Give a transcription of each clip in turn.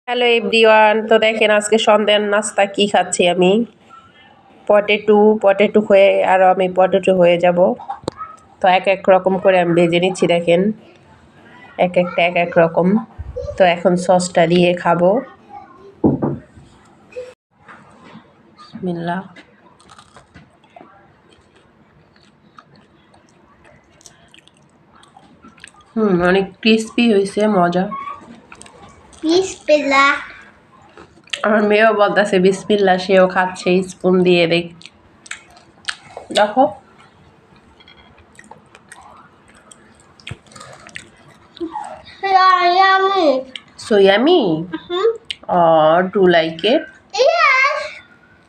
Hello everyone, তো দেখেন আজকে সন্ধ্যার নাস্তা কি খাচ্ছি আমি। পটেটো হয়ে আরও আমি পটেটো হয়ে যাব। তো এক এক রকম করে আমি ভেজে নিচ্ছি, দেখেন এক একটা এক এক রকম। তো এখন সসটা দিয়ে খাবো। বিসমিল্লাহ। অনেক ক্রিস্পি হয়েছে, মজা। বিসমিল্লাহ। আমার মেয়েও বলতেছে বিসমিল্লাহ, সেও খাচ্ছে স্পুন দিয়ে। দেখো Yummy. so yummy. Or do you like it? Yes.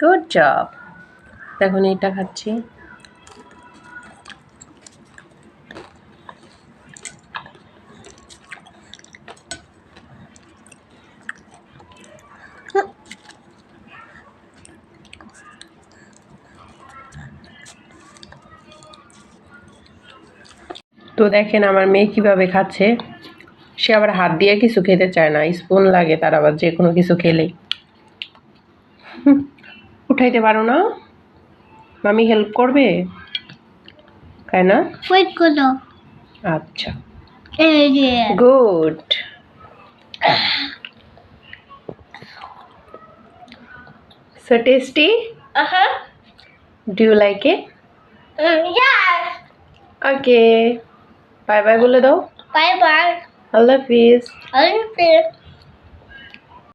Good job. এখন এটা খাচ্ছি। তো দেখেন আমার মেয়ে কিভাবে খাচ্ছে। সে আবার হাত দিয়ে কিছু খেতে চায় না, স্পুন লাগে তার আবার যে কোনো কিছু খেলেই। উঠাইতে পারো না? মামি হেল্প করবে? তাই না? Wait, good. আচ্ছা, Yeah. Good. So tasty? Do you like it? Yes. Okay. Bye bye বলে দাও। Bye bye. Allah Hafiz. I love you.